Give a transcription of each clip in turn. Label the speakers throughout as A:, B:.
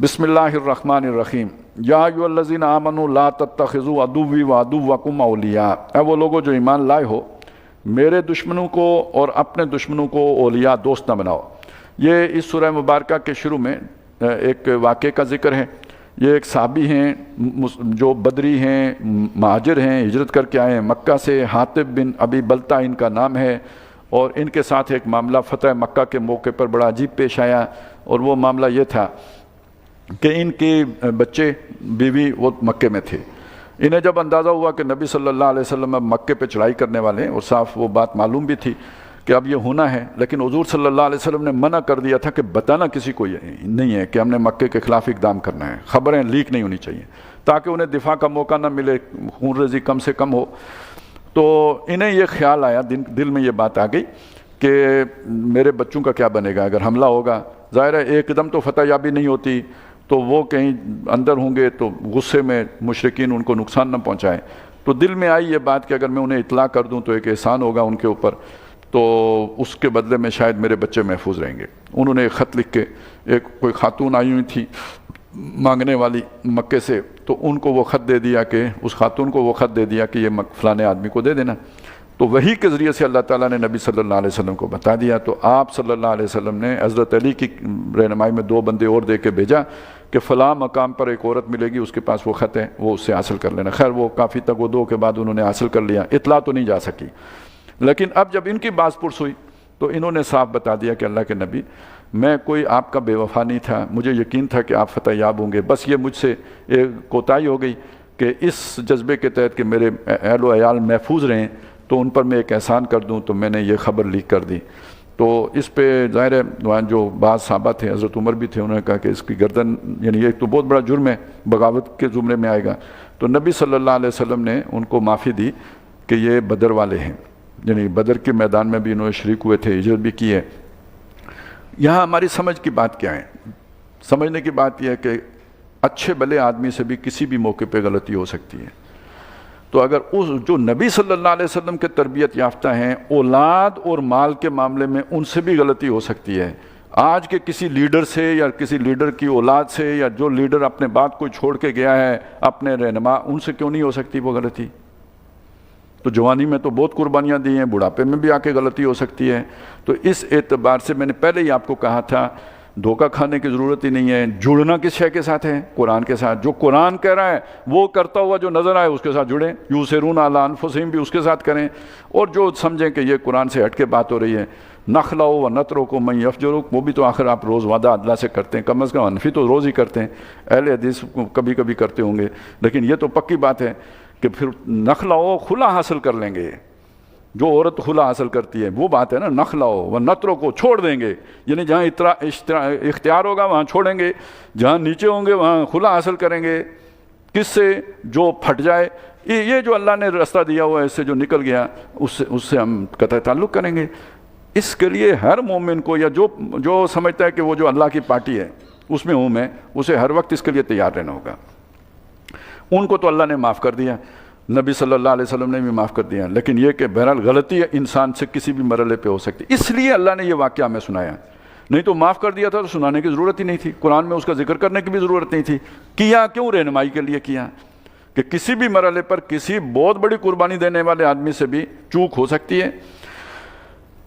A: بسم اللہ الرحمن الرحیم یا ایھا الذین آمنوا لا تتخذوا عدوی وعدوکم اولیاء، اے وہ لوگوں جو ایمان لائے ہو میرے دشمنوں کو اور اپنے دشمنوں کو اولیاء دوست نہ بناؤ۔ یہ اس سورہ مبارکہ کے شروع میں ایک واقعے کا ذکر ہے۔ یہ ایک صحابی ہیں جو بدری ہیں، مہاجر ہیں، ہجرت کر کے آئے ہیں مکہ سے، حاطب بن ابی بلتہ ان کا نام ہے، اور ان کے ساتھ ایک معاملہ فتح مکہ کے موقع پر بڑا عجیب پیش آیا، اور وہ معاملہ یہ تھا کہ ان کے بچے بیوی وہ مکے میں تھے۔ انہیں جب اندازہ ہوا کہ نبی صلی اللہ علیہ وسلم اب مکے پہ چڑھائی کرنے والے ہیں، اور صاف وہ بات معلوم بھی تھی کہ اب یہ ہونا ہے، لیکن حضور صلی اللہ علیہ وسلم نے منع کر دیا تھا کہ بتانا کسی کو نہیں ہے کہ ہم نے مکے کے خلاف اقدام کرنا ہے، خبریں لیک نہیں ہونی چاہیے تاکہ انہیں دفاع کا موقع نہ ملے، خون ریزی کم سے کم ہو۔ تو انہیں یہ خیال آیا، دل میں یہ بات آ گئی کہ میرے بچوں کا کیا بنے گا اگر حملہ ہوگا۔ ظاہر ہے ایک دم تو فتح یابی نہیں ہوتی، تو وہ کہیں اندر ہوں گے تو غصے میں مشرکین ان کو نقصان نہ پہنچائیں۔ تو دل میں آئی یہ بات کہ اگر میں انہیں اطلاع کر دوں تو ایک احسان ہوگا ان کے اوپر، تو اس کے بدلے میں شاید میرے بچے محفوظ رہیں گے۔ انہوں نے ایک خط لکھ کے، ایک کوئی خاتون آئی ہوئی تھی مانگنے والی مکے سے، تو ان کو وہ خط دے دیا کہ اس خاتون کو وہ خط دے دیا کہ یہ فلانے آدمی کو دے دینا۔ تو وہی کے ذریعے سے اللہ تعالیٰ نے نبی صلی اللہ علیہ وسلم کو بتا دیا، تو آپ صلی اللہ علیہ وسلم نے حضرت علی کی رہنمائی میں 2 بندے اور دے کے بھیجا کہ فلاں مقام پر ایک عورت ملے گی، اس کے پاس وہ خط ہے، وہ اس سے حاصل کر لینا۔ خیر وہ کافی تگ و کے بعد انہوں نے حاصل کر لیا، اطلاع تو نہیں جا سکی۔ لیکن اب جب ان کی باز پرس ہوئی تو انہوں نے صاف بتا دیا کہ اللہ کے نبی، میں کوئی آپ کا بے وفا نہیں تھا، مجھے یقین تھا کہ آپ فتح یاب ہوں گے، بس یہ مجھ سے ایک کوتاہی ہو گئی کہ اس جذبے کے تحت کہ میرے اہل و عیال محفوظ رہیں تو ان پر میں ایک احسان کر دوں، تو میں نے یہ خبر لیک کر دی۔ تو اس پہ ظاہر ہے وہاں جو بعض صحابہ تھے، حضرت عمر بھی تھے، انہوں نے کہا کہ اس کی گردن، یعنی یہ تو بہت بڑا جرم ہے، بغاوت کے زمرے میں آئے گا۔ تو نبی صلی اللہ علیہ وسلم نے ان کو معافی دی کہ یہ بدر والے ہیں، یعنی بدر کے میدان میں بھی انہوں نے شریک ہوئے تھے، ہجرت بھی کی ہے۔ یہاں ہماری سمجھ کی بات کیا ہے؟ سمجھنے کی بات یہ ہے کہ اچھے بھلے آدمی سے بھی کسی بھی موقع پہ غلطی ہو سکتی ہے۔ تو اگر اس جو نبی صلی اللہ علیہ وسلم کے تربیت یافتہ ہیں، اولاد اور مال کے معاملے میں ان سے بھی غلطی ہو سکتی ہے۔ آج کے کسی لیڈر سے یا کسی لیڈر کی اولاد سے، یا جو لیڈر اپنے بات کو چھوڑ کے گیا ہے اپنے رہنما، ان سے کیوں نہیں ہو سکتی وہ غلطی؟ تو جوانی میں تو بہت قربانیاں دی ہیں، بڑھاپے میں بھی آ کے غلطی ہو سکتی ہے۔ تو اس اعتبار سے میں نے پہلے ہی آپ کو کہا تھا، دھوکہ کھانے کی ضرورت ہی نہیں ہے۔ جڑنا کس شے کے ساتھ ہے؟ قرآن کے ساتھ۔ جو قرآن کہہ رہا ہے وہ کرتا ہوا جو نظر آئے اس کے ساتھ جڑیں، یُؤْثِرُونَ عَلَىٰ أَنفُسِهِمْ بھی اس کے ساتھ کریں، اور جو سمجھیں کہ یہ قرآن سے ہٹ کے بات ہو رہی ہے، نَخْلَعُ وَنَتْرُكُ مَن يَفْجُرُكُ، وہ بھی تو آخر آپ روز وعدہ عدلہ سے کرتے ہیں، کم از کم حنفی تو روز ہی کرتے ہیں، اہل حدیث کبھی کبھی کرتے ہوں گے، لیکن یہ تو پکی بات ہے کہ پھر نخلعو خلا حاصل کر لیں گے۔ جو عورت خلا حاصل کرتی ہے وہ بات ہے نا، نخلعو و نترو کو چھوڑ دیں گے، یعنی جہاں اختیار ہوگا وہاں چھوڑیں گے، جہاں نیچے ہوں گے وہاں خلا حاصل کریں گے۔ کس سے؟ جو پھٹ جائے، یہ جو اللہ نے راستہ دیا ہوا ہے اس سے جو نکل گیا اس سے ہم قطع تعلق کریں گے۔ اس کے لیے ہر مومن کو، یا جو سمجھتا ہے کہ وہ جو اللہ کی پارٹی ہے اس میں ہوں میں، اسے ہر وقت اس کے لیے تیار رہنا ہوگا۔ ان کو تو اللہ نے معاف کر دیا، نبی صلی اللہ علیہ وسلم نے بھی معاف کر دیا، لیکن یہ کہ بہرحال غلطی انسان سے کسی بھی مرحلے پہ ہو سکتی، اس لیے اللہ نے یہ واقعہ ہمیں سنایا، نہیں تو معاف کر دیا تھا تو سنانے کی ضرورت ہی نہیں تھی، قرآن میں اس کا ذکر کرنے کی بھی ضرورت نہیں تھی۔ کیا کیوں؟ رہنمائی کے لیے کیا، کہ کسی بھی مرحلے پر کسی بہت بڑی قربانی دینے والے آدمی سے بھی چوک ہو سکتی ہے۔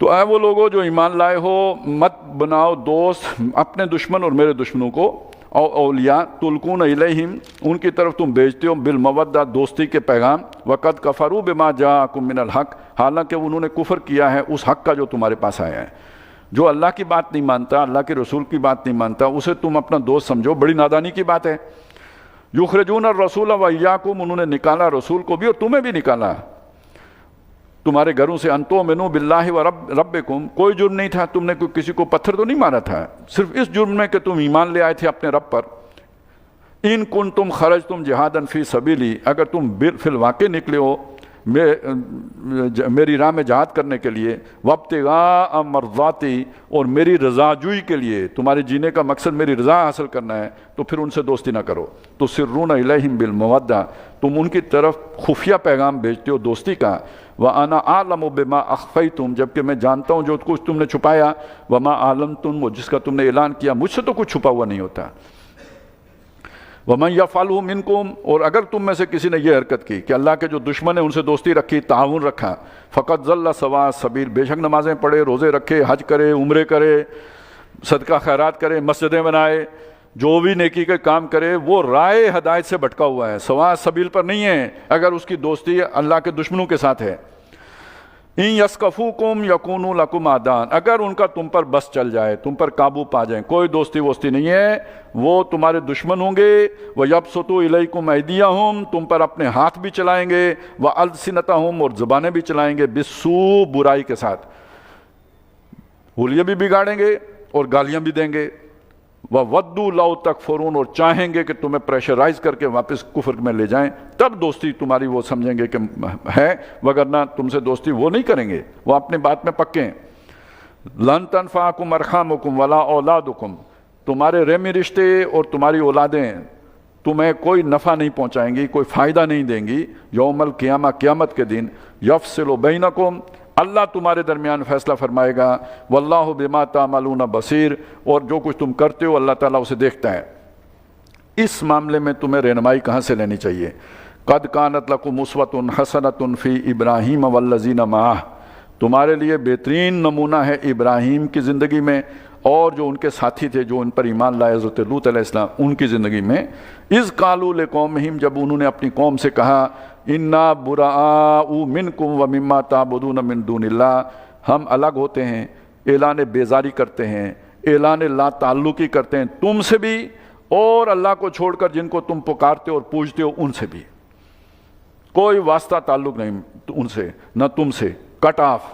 A: تو اے وہ لوگوں جو ایمان لائے ہو، مت بناؤ دوست اپنے دشمن اور میرے دشمنوں کو، اولیاء تلقون الیہم، ان کی طرف تم بھیجتے ہو بالمودہ دوستی کے پیغام، وقد کفروا بما جاءکم من الحق، حالانکہ انہوں نے کفر کیا ہے اس حق کا جو تمہارے پاس آیا ہے۔ جو اللہ کی بات نہیں مانتا، اللہ کے رسول کی بات نہیں مانتا، اسے تم اپنا دوست سمجھو، بڑی نادانی کی بات ہے۔ یخرجون الرسول وایاکم، انہوں نے نکالا رسول کو بھی اور تمہیں بھی نکالا تمہارے گھروں سے، ان تؤمنوا باللہ وربکم، کوئی جرم نہیں تھا، تم نے کسی کو پتھر تو نہیں مارا تھا، صرف اس جرم میں کہ تم ایمان لے آئے تھے اپنے رب پر۔ ان کنتم خرجتم جہادا فی سبیلی، اگر تم فی الواقع نکلے ہو میری راہ میں جہاد کرنے کے لیے، وابتغاء مرضاتی، اور میری رضا جوئی کے لیے، تمہارے جینے کا مقصد میری رضا حاصل کرنا ہے، تو پھر ان سے دوستی نہ کرو۔ تسرون الیہم بالمودہ، تم ان کی طرف خفیہ پیغام بھیجتے ہو دوستی کا، وَأَنَا أَعْلَمُ بِمَا أَخْفَيْتُمْ، جبکہ میں جانتا ہوں جو کچھ تم نے چھپایا، وَمَا أَعْلَنْتُمْ، وہ جس کا تم نے اعلان کیا، مجھ سے تو کچھ چھپا ہوا نہیں ہوتا۔ وَمَن يَفْعَلْهُ مِنْكُمْ، اور اگر تم میں سے کسی نے یہ حرکت کی کہ اللہ کے جو دشمن ہیں ان سے دوستی رکھی، تعاون رکھا، فقط ضل سواء السبیل، بے شک نمازیں پڑھے، روزے رکھے، حج کرے، عمرے کرے، صدقہ خیرات کرے، مسجدیں بنائے، جو بھی نیکی کے کام کرے، وہ رائے ہدایت سے بھٹکا ہوا ہے، سواء السبیل پر نہیں ہے اگر اس کی دوستی اللہ کے دشمنوں کے ساتھ ہے۔ ان یسکفوکم یکونوا لکم اعداء، اگر ان کا تم پر بس چل جائے، تم پر قابو پا جائیں، کوئی دوستی وستی نہیں ہے، وہ تمہارے دشمن ہوں گے، وَيَبْسُطُوا إِلَيْكُمْ أَيْدِيَهُمْ، تم پر اپنے ہاتھ بھی چلائیں گے، وَأَلْسِنَتَهُمْ، اور زبانیں بھی چلائیں گے، بِالسُّوءِ، برائی کے ساتھ، حلیے بھی بگاڑیں گے اور گالیاں بھی دیں گے، وَوَدُّوا لَوْ تَكْفُرُونَ، اور چاہیں گے کہ تمہیں پریشرائز کر کے واپس کفر میں لے جائیں، تب دوستی تمہاری وہ سمجھیں گے کہ ہے، وگرنہ تم سے دوستی وہ نہیں کریں گے، وہ اپنے بات میں پکے ہیں۔ لَن تَنْفَعَكُمْ أَرْحَامُكُمْ وَلَا أَوْلَادُكُمْ، تمہارے رحمی رشتے اور تمہاری اولادیں تمہیں کوئی نفع نہیں پہنچائیں گی، کوئی فائدہ نہیں دیں گی، یوم القیامہ، قیامت کے دن، یفصل بینکم، اللہ تمہارے درمیان فیصلہ فرمائے گا، واللہ بما تعملون بصیر، اور جو کچھ تم کرتے ہو اللہ تعالیٰ اسے دیکھتا ہے۔ اس معاملے میں تمہیں رہنمائی کہاں سے لینی چاہیے؟ قد کانت لکم اسوۃ حسنۃ فی ابراہیم والذین معہ، تمہارے لیے بہترین نمونہ ہے ابراہیم کی زندگی میں اور جو ان کے ساتھی تھے جو ان پر ایمان لائے، حضرت لوط علیہ السلام، ان کی زندگی میں، اذ قالوا لقومہم، جب انہوں نے اپنی قوم سے کہا، انا براء منکم ومما تعبدون من دون اللہ، ہم الگ ہوتے ہیں، اعلان بیزاری کرتے ہیں، اعلان لا تعلقی کرتے ہیں تم سے بھی اور اللہ کو چھوڑ کر جن کو تم پکارتے اور پوجتے ہو ان سے بھی، کوئی واسطہ تعلق نہیں ان سے، نہ تم سے، کٹ آف،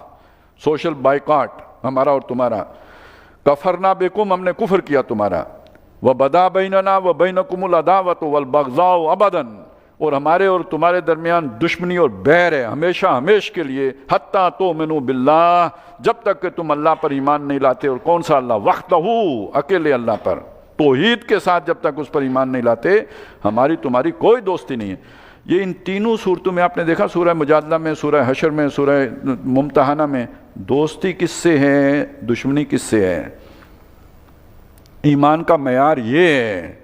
A: سوشل بائیکاٹ ہمارا اور تمہارا، کفرنا بکم، ہم نے کفر کیا تمہارا، وبدا بیننا وبینکم العداوۃ والبغضاء ابدا، اور ہمارے اور تمہارے درمیان دشمنی اور بیر ہے ہمیشہ ہمیش کے لیے، حتیٰ تؤمنوا باللہ، جب تک کہ تم اللہ پر ایمان نہیں لاتے، اور کون سا اللہ؟ وحدہ، اکیلے اللہ پر، توحید کے ساتھ جب تک اس پر ایمان نہیں لاتے، ہماری تمہاری کوئی دوستی نہیں ہے۔ یہ ان تینوں صورتوں میں آپ نے دیکھا، سورہ مجادلہ میں، سورہ حشر میں، سورہ ممتحنہ میں، دوستی کس سے ہے، دشمنی کس سے ہے؟ ایمان کا معیار یہ ہے۔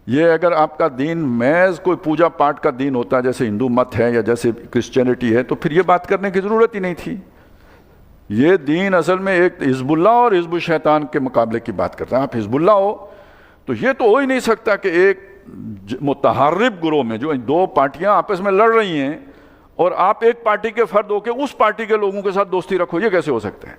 A: یہ اگر آپ کا دین محض کوئی پوجا پاٹ کا دین ہوتا ہے جیسے ہندو مت ہے یا جیسے کرسچینٹی ہے تو پھر یہ بات کرنے کی ضرورت ہی نہیں تھی۔ یہ دین اصل میں ایک حزب اللہ اور حزب الشیطان کے مقابلے کی بات کرتا ہے۔ آپ حزب اللہ ہو تو یہ تو ہو ہی نہیں سکتا کہ ایک متحرب گروہ میں جو دو پارٹیاں آپس میں لڑ رہی ہیں اور آپ ایک پارٹی کے فرد ہو کے اس پارٹی کے لوگوں کے ساتھ دوستی رکھو، یہ کیسے ہو سکتا ہے؟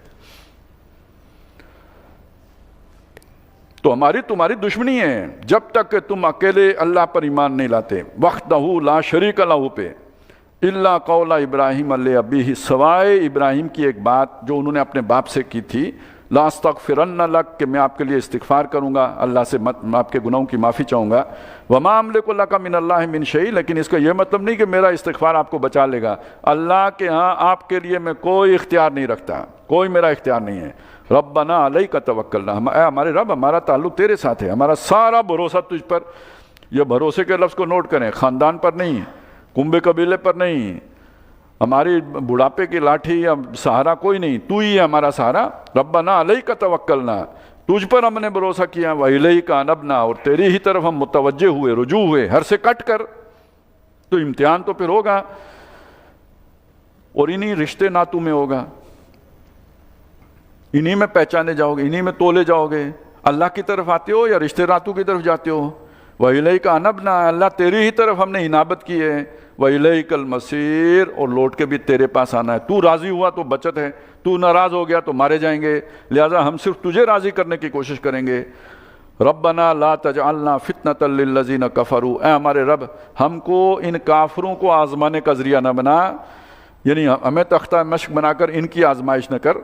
A: تو ہماری تمہاری دشمنی ہے جب تک کہ تم اکیلے اللہ پر ایمان نہیں لاتے، وحدہ لا شریک لہ پہ، الا قول ابراہیم علیہ ابیہ، سوائے ابراہیم کی ایک بات جو انہوں نے اپنے باپ سے کی تھی، لا استغفرن لک، کہ میں آپ کے لیے استغفار کروں گا، اللہ سے میں آپ کے گناہوں کی معافی چاہوں گا، وما املک لک من اللہ من شیء، لیکن اس کا یہ مطلب نہیں کہ میرا استغفار آپ کو بچا لے گا، اللہ کے ہاں آپ کے لیے میں کوئی اختیار نہیں رکھتا، کوئی میرا اختیار نہیں ہے۔ ربنا علیک توکلنا، اے ہمارے رب ہمارا تعلق تیرے ساتھ ہے، ہمارا سارا بھروسہ تجھ پر۔ یہ بھروسے کے لفظ کو نوٹ کریں، خاندان پر نہیں، کنبے قبیلے پر نہیں، ہماری بڑھاپے کی لاٹھی یا سہارا کوئی نہیں، تو ہی ہے ہمارا سہارا۔ ربنا علیک توکلنا، تجھ پر ہم نے بھروسہ کیا، وإلیک انبنا، اور تیری ہی طرف ہم متوجہ ہوئے، رجوع ہوئے، ہر سے کٹ کر۔ تو امتحان تو پھر ہوگا اور انہی رشتے ناتوں میں ہوگا، انہی میں پہچانے جاؤ گے، انہی میں تولے جاؤ گے۔ اللہ کی طرف آتے ہو یا رشتے ناتوں کی طرف جاتے ہو؟ وإلیک انبنا، اللہ تیری ہی طرف ہم نے انابت کی ہے، وإلیک المصیر، اور لوٹ کے بھی تیرے پاس آنا ہے۔ تو راضی ہوا تو بچت ہے، تو ناراض ہو گیا تو مارے جائیں گے، لہذا ہم صرف تجھے راضی کرنے کی کوشش کریں گے۔ ربنا لا تجعلنا فتنۃ للذین کفروا، اے ہمارے رب ہم کو ان کافروں کو آزمانے کا ذریعہ نہ بنا، یعنی ہمیں تختہ مشق بنا کر ان کی آزمائش نہ کر۔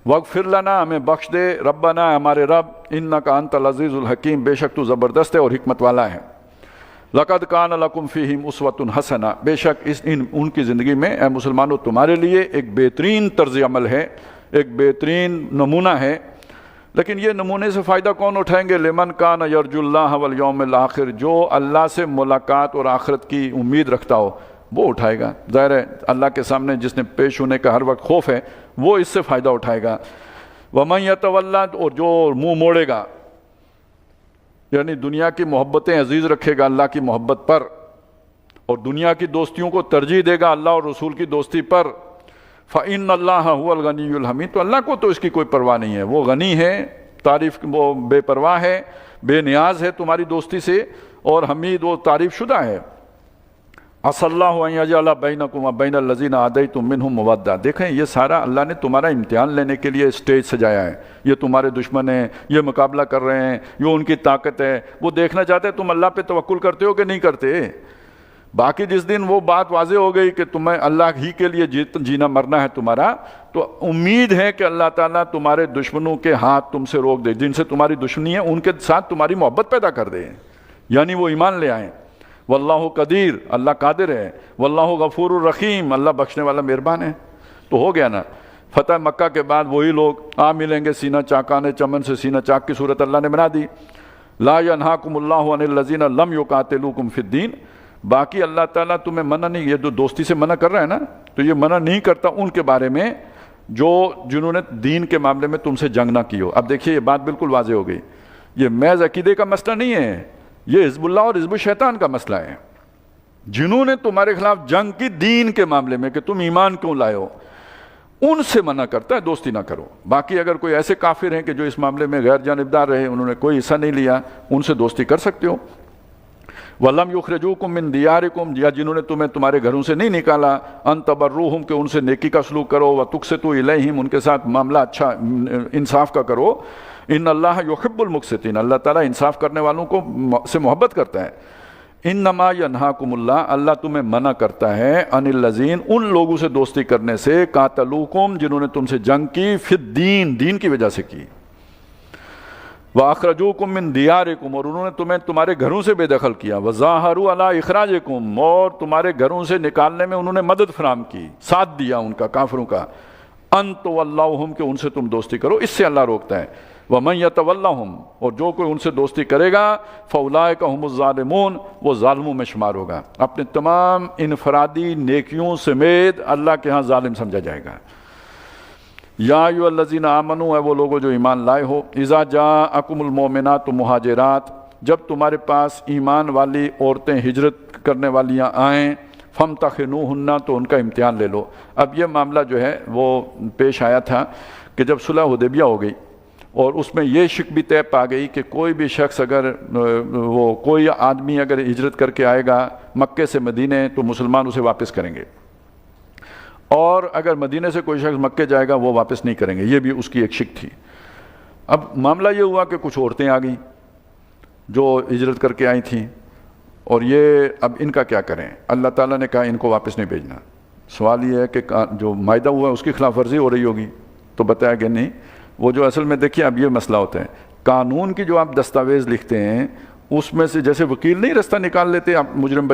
A: وغفر لنا، ہمیں بخش دے، ربنا ہمارے رب، انک انت العزیز الحکیم، بے شک تو زبردست ہے اور حکمت والا ہے۔ لقد کان لکم فیہم اسوۃ حسنہ، بے شک ان کی زندگی میں اے مسلمانوں تمہارے لیے ایک بہترین طرز عمل ہے، ایک بہترین نمونہ ہے۔ لیکن یہ نمونے سے فائدہ کون اٹھائیں گے؟ لمن کان یرجو اللہ والیوم الآخر، جو اللہ سے ملاقات اور آخرت کی امید رکھتا ہو وہ اٹھائے گا۔ ظاہر ہے اللہ کے سامنے جس نے پیش ہونے کا ہر وقت خوف ہے وہ اس سے فائدہ اٹھائے گا۔ ومن یتولی، اور جو منہ موڑے گا، یعنی دنیا کی محبتیں عزیز رکھے گا اللہ کی محبت پر، اور دنیا کی دوستیوں کو ترجیح دے گا اللہ اور رسول کی دوستی پر، فَإِنَّ اللَّهَ هُوَ الْغَنِيُّ الْحَمِيدُ، تو اللہ کو تو اس کی کوئی پرواہ نہیں ہے، وہ غنی ہے، تعریف وہ بے پرواہ ہے، بے نیاز ہے تمہاری دوستی سے، اور حمید وہ تعریف شدہ ہے۔ عَسَى اللَّهُ أَن يَجْعَلَ بَيْنَكُمْ وَبَيْنَ الَّذِينَ عَادَيْتُم مِّنْهُم مَّوَدَّةً۔ دیکھیں یہ سارا اللہ نے تمہارا امتحان لینے کے لیے اسٹیج سجایا ہے، یہ تمہارے دشمن ہیں، یہ مقابلہ کر رہے ہیں، یہ ان کی طاقت ہے، وہ دیکھنا چاہتے ہیں تم اللہ پہ توکل کرتے ہو کہ نہیں کرتے۔ باقی جس دن وہ بات واضح ہو گئی کہ تمہیں اللہ ہی کے لیے جینا مرنا ہے تمہارا، تو امید ہے کہ اللہ تعالیٰ تمہارے دشمنوں کے ہاتھ تم سے روک دے، جن سے تمہاری دشمنی ہے ان کے ساتھ تمہاری محبت پیدا کر دے، یعنی وہ ایمان لے آئیں۔ واللہ قدیر، اللہ قادر ہے، واللہ غفور الرحیم، اللہ بخشنے والا مہربان ہے۔ تو ہو گیا نا، فتح مکہ کے بعد وہی لوگ ملیں گے سینہ چاکانے چمن سے، سینہ چاک کی صورت اللہ نے بنا دی۔ لا ینہاکم اللہ عن الذین لم یقاتلوکم فی الدین، باقی اللہ تعالیٰ تمہیں منع نہیں، یہ جو دوستی سے منع کر رہا ہے نا، تو یہ منع نہیں کرتا ان کے بارے میں جنہوں نے دین کے معاملے میں تم سے جنگ نہ کی ہو۔ اب دیکھیے یہ بات بالکل واضح ہو گئی، یہ محض عقیدے کا مسئلہ نہیں ہے، یہ حزب اللہ اور حزب الشیطان کا مسئلہ ہے۔ جنہوں نے تمہارے خلاف جنگ کی دین کے معاملے میں کہ تم ایمان کیوں لائے ہو، ان سے منع کرتا ہے دوستی نہ کرو۔ باقی اگر کوئی ایسے کافر ہیں کہ جو اس معاملے میں غیر جانبدار رہے، انہوں نے کوئی حصہ نہیں لیا، ان سے دوستی کر سکتے ہو۔ وَلَمْ يُخْرِجُوكُم مِّن دِيَارِكُمْ، یا جنہوں نے تمہیں تمہارے گھروں سے نہیں نکالا، أَن تَبَرُّوهُمْ کہ ان سے نیکی کا سلوک کرو، وَتُقْسِطُوا إِلَيْهِمْ ان کے ساتھ معاملہ اچھا انصاف کا کرو۔ ان اللہ یحب المقسطین، اللہ تعالیٰ انصاف کرنے والوں کو سے محبت کرتا ہے۔ انما ینہاکم اللہ، اللہ تمہیں منع کرتا ہے، عن الذین ان لوگوں سے دوستی کرنے سے، قاتلوکم جنہوں نے تم سے جنگ کی، فی الدین دین کی وجہ سے کی، وَأَخْرَجُوكُم مِّن دِيَارِكُمْ اور انہوں نے تمہیں تمہارے گھروں سے بے دخل کیا، وَظَاهَرُوا عَلَىٰ إِخْرَاجِكُمْ اور تمہارے گھروں سے نکالنے میں انہوں نے مدد فراہم کی، ساتھ دیا ان کا، کافروں کا، أَن تُوَلَّوْهُمْ کہ ان سے تم دوستی کرو، اس سے اللہ روکتا ہے۔ وَمَن يَتَوَلَّهُمْ اور جو کوئی ان سے دوستی کرے گا، فَأُولَٰئِكَ هُمُ الظَّالِمُونَ وہ ظالموں میں شمار ہوگا، اپنے تمام انفرادی نیکیوں سمیت اللہ کے ہاں ظالم سمجھا جائے گا۔ یا ایھا الذین آمنوا اے وہ لوگو جو ایمان لائے ہو، اذا جاءکم المؤمنات مہاجرات جب تمہارے پاس ایمان والی عورتیں ہجرت کرنے والیاں آئیں، فامتحنوہن تو ان کا امتحان لے لو۔ اب یہ معاملہ جو ہے وہ پیش آیا تھا کہ جب صلح حدیبیہ ہو گئی اور اس میں یہ شک بھی طے پا گئی کہ کوئی بھی شخص اگر کوئی آدمی اگر ہجرت کر کے آئے گا مکے سے مدینے تو مسلمان اسے واپس کریں گے، اور اگر مدینے سے کوئی شخص مکے جائے گا وہ واپس نہیں کریں گے، یہ بھی اس کی ایک شک تھی۔ اب معاملہ یہ ہوا کہ کچھ عورتیں آ گئیں جو ہجرت کر کے آئی تھیں، اور یہ اب ان کا کیا کریں؟ اللہ تعالیٰ نے کہا ان کو واپس نہیں بھیجنا۔ سوال یہ ہے کہ جو معاہدہ ہوا ہے اس کی خلاف ورزی ہو رہی ہوگی، تو بتایا کہ نہیں، وہ جو اصل میں دیکھیے اب یہ مسئلہ ہوتا ہے، قانون کی جو آپ دستاویز لکھتے ہیں اس میں سے جیسے وکیل نہیں رستہ نکال لیتے آپ مجرم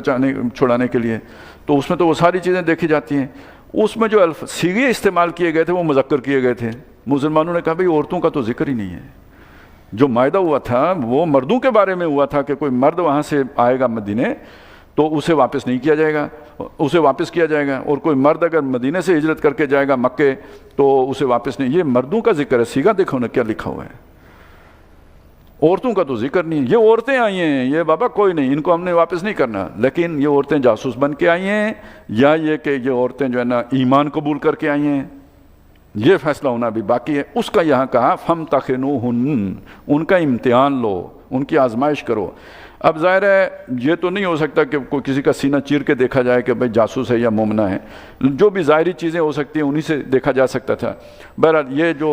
A: چھڑانے کے لیے، تو اس میں تو وہ ساری چیزیں دیکھی جاتی ہیں۔ اس میں جو صیغے استعمال کیے گئے تھے وہ مذکر کیے گئے تھے، مسلمانوں نے کہا بھئی عورتوں کا تو ذکر ہی نہیں ہے۔ جو معاہدہ ہوا تھا وہ مردوں کے بارے میں ہوا تھا کہ کوئی مرد وہاں سے آئے گا مدینے تو اسے واپس نہیں کیا جائے گا، اسے واپس کیا جائے گا، اور کوئی مرد اگر مدینے سے ہجرت کر کے جائے گا مکے تو اسے واپس نہیں۔ یہ مردوں کا ذکر ہے، صیغہ دیکھو نا کیا لکھا ہوا ہے، عورتوں کا تو ذکر نہیں ہے۔ یہ عورتیں آئی ہیں، یہ بابا کوئی نہیں، ان کو ہم نے واپس نہیں کرنا، لیکن یہ عورتیں جاسوس بن کے آئی ہیں یا یہ کہ یہ عورتیں جو ہے نا ایمان قبول کر کے آئی ہیں، یہ فیصلہ ہونا بھی باقی ہے۔ اس کا یہاں کہا فامتحنوہن، ان کا امتحان لو، ان کی آزمائش کرو۔ اب ظاہر ہے یہ تو نہیں ہو سکتا کہ کوئی کسی کا سینہ چیر کے دیکھا جائے کہ بھئی جاسوس ہے یا مومنہ ہے، جو بھی ظاہری چیزیں ہو سکتی ہیں انہی سے دیکھا جا سکتا تھا۔ بہرحال یہ جو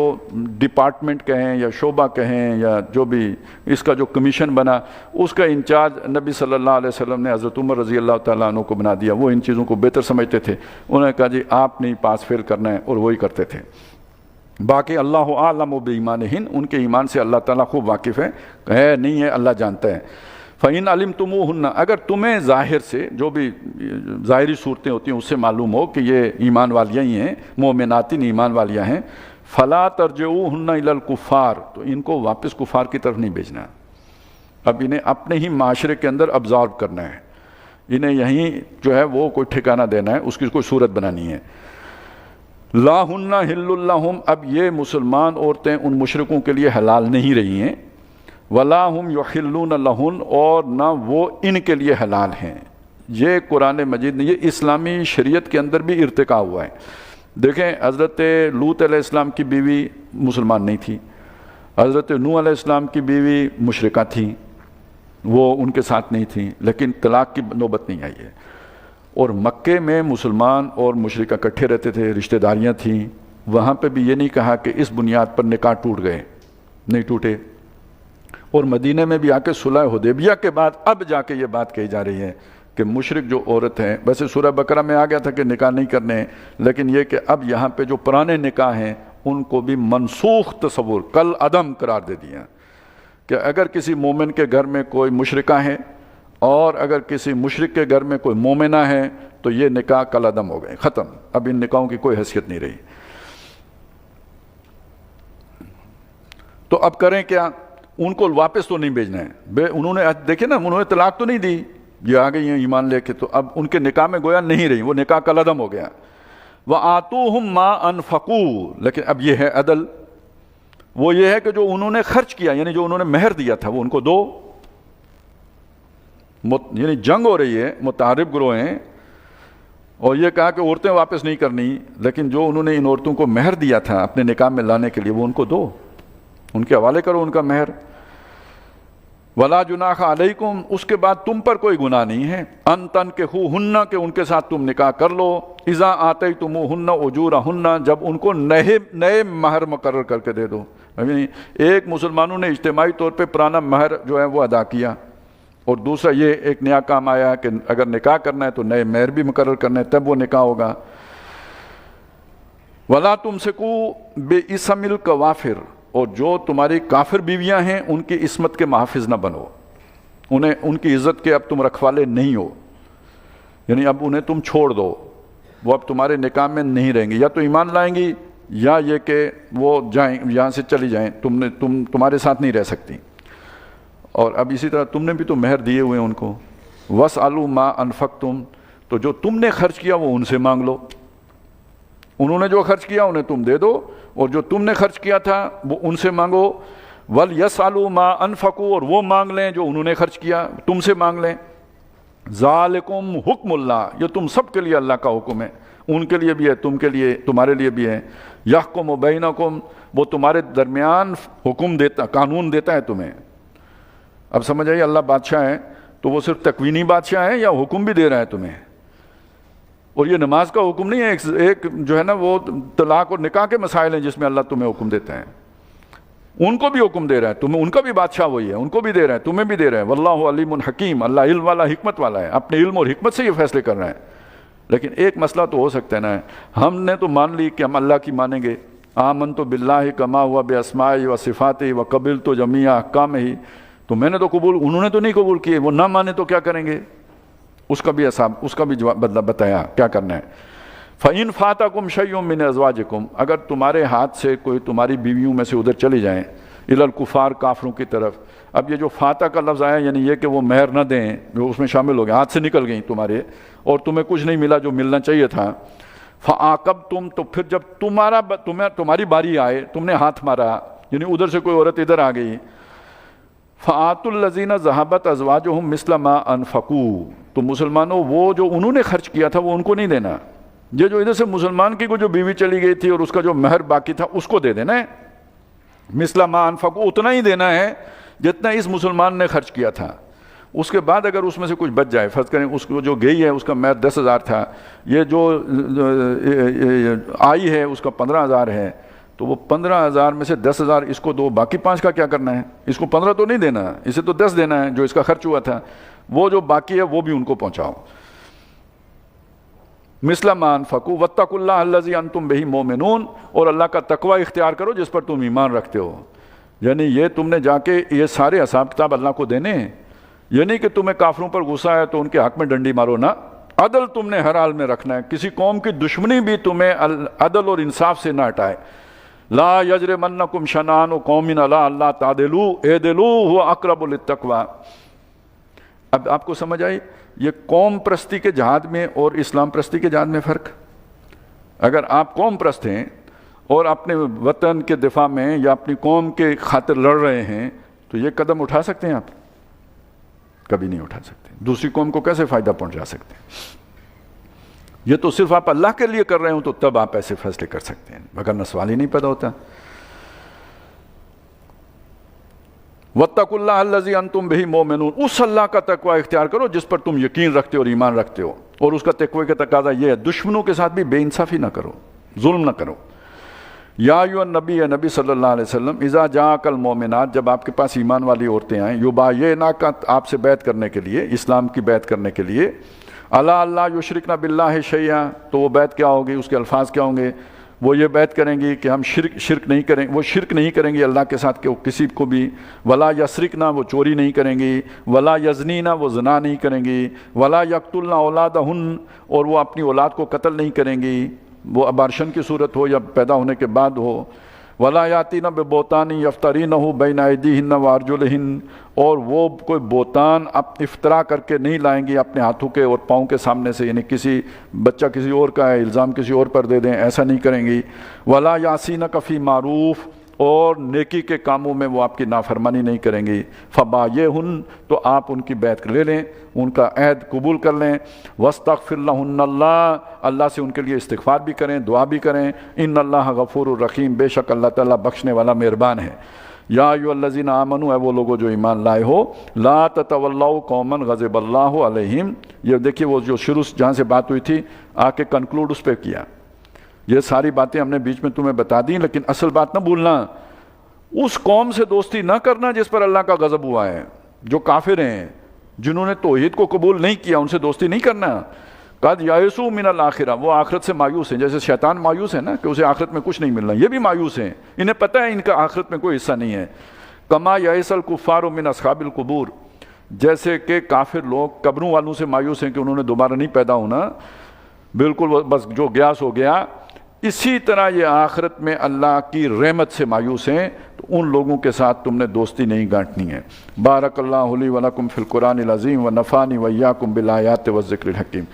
A: ڈپارٹمنٹ کہیں یا شعبہ کہیں یا جو بھی اس کا جو کمیشن بنا، اس کا انچارج نبی صلی اللہ علیہ وسلم نے حضرت عمر رضی اللہ تعالیٰ عنہ کو بنا دیا۔ وہ ان چیزوں کو بہتر سمجھتے تھے، انہوں نے کہا جی آپ نے پاس فیل کرنا ہے، اور وہی کرتے تھے۔ باقی اللہ اعلم بایمانہن، ان کے ایمان سے اللہ تعالیٰ خوب واقف ہے نہیں ہے، اللہ جانتا ہے۔ فَإِنْ عَلِمْتُمُوهُنَّ اگر تمہیں ظاہر سے جو بھی ظاہری صورتیں ہوتی ہیں اس سے معلوم ہو کہ یہ ایمان والیاں ہی ہیں، مومناتن ایمان والیاں ہیں، فَلَا تَرْجِعُوهُنَّ إِلَى الْكُفَّارِ تو ان کو واپس کفار کی طرف نہیں بھیجنا۔ اب انہیں اپنے ہی معاشرے کے اندر ابزارو کرنا ہے، انہیں یہیں جو ہے وہ کوئی ٹھکانہ دینا ہے، اس کی کوئی صورت بنانی ہے۔ لا ہن حل لہم اب یہ مسلمان عورتیں ان مشرکوں کے لیے حلال نہیں رہی ہیں، ولا ہم یحلون لہن، اور نہ وہ ان کے لیے حلال ہیں۔ یہ قرآن مجید نے، یہ اسلامی شریعت کے اندر بھی ارتقا ہوا ہے۔ دیکھیں حضرت لوط علیہ السلام کی بیوی مسلمان نہیں تھی، حضرت نوح علیہ السلام کی بیوی مشرکہ تھی، وہ ان کے ساتھ نہیں تھیں، لیکن طلاق کی نوبت نہیں آئی ہے۔ اور مکے میں مسلمان اور مشرکہ اکٹھے رہتے تھے، رشتہ داریاں تھیں، وہاں پہ بھی یہ نہیں کہا کہ اس بنیاد پر نکاح ٹوٹ گئے، نہیں ٹوٹے۔ اور مدینہ میں بھی آ کے صلح حدیبیہ کے بعد اب جا کے یہ بات کہی جا رہی ہے کہ مشرک جو عورت ہیں، ویسے سورہ بقرہ میں آ گیا تھا کہ نکاح نہیں کرنے، لیکن یہ کہ اب یہاں پہ جو پرانے نکاح ہیں ان کو بھی منسوخ تصور، کل عدم قرار دے دیا کہ اگر کسی مومن کے گھر میں کوئی مشرکہ ہے اور اگر کسی مشرک کے گھر میں کوئی مومنہ ہے تو یہ نکاح کل عدم ہو گئے، ختم، اب ان نکاحوں کی کوئی حیثیت نہیں رہی۔ تو اب کریں کیا؟ ان کو واپس تو نہیں بھیجنا ہے، انہوں نے دیکھیں نا، انہوں نے طلاق تو نہیں دی، یہ آ گئی ہیں ایمان لے کے، تو اب ان کے نکاح میں گویا نہیں رہی، وہ نکاح کل عدم ہو گیا۔ وَآتُوهُمْ مَا أَنفَقُوا، لیکن اب یہ ہے عدل، وہ یہ ہے کہ جو انہوں نے خرچ کیا، یعنی جو انہوں نے مہر دیا تھا وہ ان کو دو۔ یعنی جنگ ہو رہی ہے، متحارب گروہ ہیں، اور یہ کہا کہ عورتیں واپس نہیں کرنی، لیکن جو انہوں نے ان عورتوں کو مہر دیا تھا اپنے نکاح میں لانے کے لیے وہ ان کو دو، ان کے حوالے کرو ان کا مہر۔ وَلَا جُنَاحَ عَلَيْكُمْ، اس کے بعد تم پر کوئی گناہ نہیں ہے، أَن تَنكِحُوهُنَّ، کہ ان کے ساتھ تم نکاح کر لو، إِذَا آتَيْتُمُوهُنَّ أُجُورَهُنَّ، جب ان کو نئے مہر مقرر کر کے دے دو۔ یعنی ایک مسلمانوں نے اجتماعی طور پہ پرانا مہر جو ہے وہ ادا کیا، اور دوسرا یہ ایک نیا کام آیا کہ اگر نکاح کرنا ہے تو نئے مہر بھی مقرر کرنا ہے، تب وہ نکاح ہوگا۔ وَلَا تُمْسِكُوا بِإِسْمِ الْكَوَافِرِ، اور جو تمہاری کافر بیویاں ہیں ان کی عصمت کے محافظ نہ بنو، انہیں ان کی عزت کے اب تم رکھوالے نہیں ہو، یعنی اب انہیں تم چھوڑ دو، وہ اب تمہارے نکاح میں نہیں رہیں گی، یا تو ایمان لائیں گی یا یہ کہ وہ جائیں یہاں سے چلی جائیں، تمہارے ساتھ نہیں رہ سکتی۔ اور اب اسی طرح تم نے بھی تو مہر دیے ہوئے ہیں ان کو، وَاسْأَلُوا مَا أَنفَقْتُمْ، تو جو تم نے خرچ کیا وہ ان سے مانگ لو، انہوں نے جو خرچ کیا انہیں تم دے دو، اور جو تم نے خرچ کیا تھا وہ ان سے مانگو۔ وَلْيَسْأَلُوا مَا أَنفَقُوا، اور وہ مانگ لیں جو انہوں نے خرچ کیا، تم سے مانگ لیں۔ ذَالِكُمْ حُکْمُ اللَّہ، یہ تم سب کے لیے اللہ کا حکم ہے، ان کے لیے بھی ہے، تم کے لیے، تمہارے لیے بھی ہے۔ يَحْكُمُ بَيْنَكُمْ، وہ تمہارے درمیان حکم دیتا، قانون دیتا ہے تمہیں۔ اب سمجھ آئیے، اللہ بادشاہ ہے تو وہ صرف تکوینی بادشاہ ہے یا حکم بھی دے رہا ہے تمہیں؟ اور یہ نماز کا حکم نہیں ہے، ایک جو ہے نا وہ طلاق اور نکاح کے مسائل ہیں جس میں اللہ تمہیں حکم دیتا ہے، ان کو بھی حکم دے رہا ہے تمہیں، ان کا بھی بادشاہ وہی ہے، ان کو بھی دے رہا ہے، تمہیں بھی دے رہا ہے۔ واللہ علیم حکیم، اللہ علم والا، حکمت والا ہے، اپنے علم اور حکمت سے یہ فیصلے کر رہا ہے۔ لیکن ایک مسئلہ تو ہو سکتا ہے نا، ہم نے تو مان لی کہ ہم اللہ کی مانیں گے، آمنت باللہ کما ہوا باسمائہ و صفاتہ و قبلت جمیع احکامہ، تو میں نے تو قبول، انہوں نے تو نہیں قبول کیے، وہ نہ مانے تو کیا کریں گے؟ اس کا بھی حساب، اس کا بھی بدلہ بتایا کیا کرنا ہے۔ فَإِنْ فَاتَكُمْ شَيْءٌ مِّنْ أَزْوَاجِكُمْ، اگر تمہارے ہاتھ سے کوئی تمہاری بیویوں میں سے ادھر چلی جائیں، إِلَى الْكُفَّارِ، کافروں کی طرف۔ اب یہ جو فاتح کا لفظ آیا یعنی یہ کہ وہ مہر نہ دیں، جو اس میں شامل ہو گئے، ہاتھ سے نکل گئیں تمہارے اور تمہیں کچھ نہیں ملا جو ملنا چاہیے تھا۔ فَعَاقَبْتُمْ، تو پھر جب تمہاری باری آئے، تم نے ہاتھ مارا، یعنی ادھر سے کوئی عورت ادھر آ گئی، فَآتُوا الَّذِينَ ذَهَبَتْ أَزْوَاجُهُمْ مِثْلَ مَا أَنفَقُوا، تو مسلمانوں وہ جو انہوں نے خرچ کیا تھا وہ ان کو نہیں دینا، یہ جو ادھر سے مسلمان کی جو بیوی چلی گئی تھی اور اس کا جو مہر باقی تھا اس کو دے دینا ہے، مثل ما انفقوا، اتنا ہی دینا ہے جتنا اس مسلمان نے خرچ کیا تھا۔ اس کے بعد اگر اس میں سے کچھ بچ جائے، فرض کریں اس کو جو گئی ہے اس کا مہر 10,000 تھا، یہ جو آئی ہے اس کا 15,000 ہے، تو وہ 15,000 میں سے 10,000 اس کو دو، باقی 5 کا کیا کرنا ہے؟ اس کو 15 تو نہیں دینا، اسے تو 10 دینا ہے جو اس کا خرچ ہوا تھا، وہ جو باقی ہے وہ بھی ان کو پہنچاؤ۔ مثل ما انفقوا واتقوا اللہ الذی انتم بہ مؤمنون، اور اللہ کا تقوی اختیار کرو جس پر تم ایمان رکھتے ہو۔ یعنی یہ تم نے جا کے یہ سارے حساب کتاب اللہ کو دینے ہیں، یہ نہیں کہ تمہیں کافروں پر غصہ ہے تو ان کے حق میں ڈنڈی مارو، نہ، عدل تم نے ہر حال میں رکھنا ہے، کسی قوم کی دشمنی بھی تمہیں عدل اور انصاف سے نہ ہٹائے۔ لا یجرمنکم شنآن قوم علی اللہ تعدلوا اعدلوا هو اقرب للتقوی۔ اب آپ کو سمجھ آئی یہ قوم پرستی کے جہاد میں اور اسلام پرستی کے جہاد میں فرق؟ اگر آپ قوم پرست ہیں اور اپنے وطن کے دفاع میں یا اپنی قوم کے خاطر لڑ رہے ہیں تو یہ قدم اٹھا سکتے ہیں آپ؟ کبھی نہیں اٹھا سکتے. دوسری قوم کو کیسے فائدہ پہنچا سکتے ہیں؟ یہ تو صرف آپ اللہ کے لیے کر رہے ہوں تو تب آپ ایسے فیصلے کر سکتے ہیں، وگرنہ سوال ہی نہیں پیدا ہوتا. وَاتَّقُوا اللَّهَ الَّذِي أَنْتُمْ بِهِ مُؤْمِنُونَ، اس اللہ کا تقوی اختیار کرو جس پر تم یقین رکھتے ہو اور ایمان رکھتے ہو. اور اس کا تقوی کا تقاضا یہ ہے دشمنوں کے ساتھ بھی بے انصافی نہ کرو، ظلم نہ کرو. یا ایھا النبی، نبی صلی اللہ علیہ وسلم، اذا جاءک المؤمنات، جب آپ کے پاس ایمان والی عورتیں آئیں، یبایعنک، آپ سے بیعت کرنے کے لیے، اسلام کی بیعت کرنے کے لیے، الا اللہ یشرکن باللہ شیئا، تو وہ بیعت کیا ہوگی، اس کے الفاظ کیا ہوں گے؟ وہ یہ بیعت کریں گی کہ ہم شرک نہیں کریں، وہ شرک نہیں کریں گی اللہ کے ساتھ کہ وہ کسی کو بھی، ولا یسرکن، وہ چوری نہیں کریں گی، ولا یزنین، وہ زنا نہیں کریں گی، ولا یقتلن اولادہن، اور وہ اپنی اولاد کو قتل نہیں کریں گی، وہ ابارشن کی صورت ہو یا پیدا ہونے کے بعد ہو، ولا یاتین ببہتان یفترینہ بین ایدیہن وارجلہن، اور وہ کوئی بہتان افترا کر کے نہیں لائیں گی اپنے ہاتھوں کے اور پاؤں کے سامنے سے، یعنی کسی بچہ کسی اور کا ہے، الزام کسی اور پر دے دیں، ایسا نہیں کریں گی. ولا یعصینک فی معروف، اور نیکی کے کاموں میں وہ آپ کی نافرمانی نہیں کریں گی. فبایعہن، تو آپ ان کی بیعت لے لیں، ان کا عہد قبول کر لیں. واستغفر لہن اللہ، اللہ سے ان کے لیے استغفار بھی کریں، دعا بھی کریں. ان اللہ غفور الرحیم، بے شک اللہ تعالیٰ بخشنے والا مہربان ہے. یا ایھا الذین آمنوا، اے وہ لوگوں جو ایمان لائے ہو، لا تتولوا قوما غضب اللہ علیہم. یہ دیکھیے وہ جو شروع جہاں سے بات ہوئی تھی آ کے کنکلوڈ اس پہ کیا. یہ ساری باتیں ہم نے بیچ میں تمہیں بتا دیں، لیکن اصل بات نہ بھولنا، اس قوم سے دوستی نہ کرنا جس پر اللہ کا غضب ہوا ہے، جو کافر ہیں، جنہوں نے توحید کو قبول نہیں کیا، ان سے دوستی نہیں کرنا. قد یئسوا من الآخرہ، وہ آخرت سے مایوس ہیں، جیسے شیطان مایوس ہے نا کہ اسے آخرت میں کچھ نہیں ملنا، یہ بھی مایوس ہیں، انہیں پتہ ہے ان کا آخرت میں کوئی حصہ نہیں ہے. کما یئس الکفار من اصحاب القبور، جیسے کہ کافر لوگ قبروں والوں سے مایوس ہیں کہ انہوں نے دوبارہ نہیں پیدا ہونا، بالکل بس جو گیا سو گیا. اسی طرح یہ آخرت میں اللہ کی رحمت سے مایوس ہیں، تو ان لوگوں کے ساتھ تم نے دوستی نہیں گانٹنی ہے. بارک اللہ لی ولکم فی القرآن العظیم ونفعنی وایاکم بالآیات والذکر الحکیم.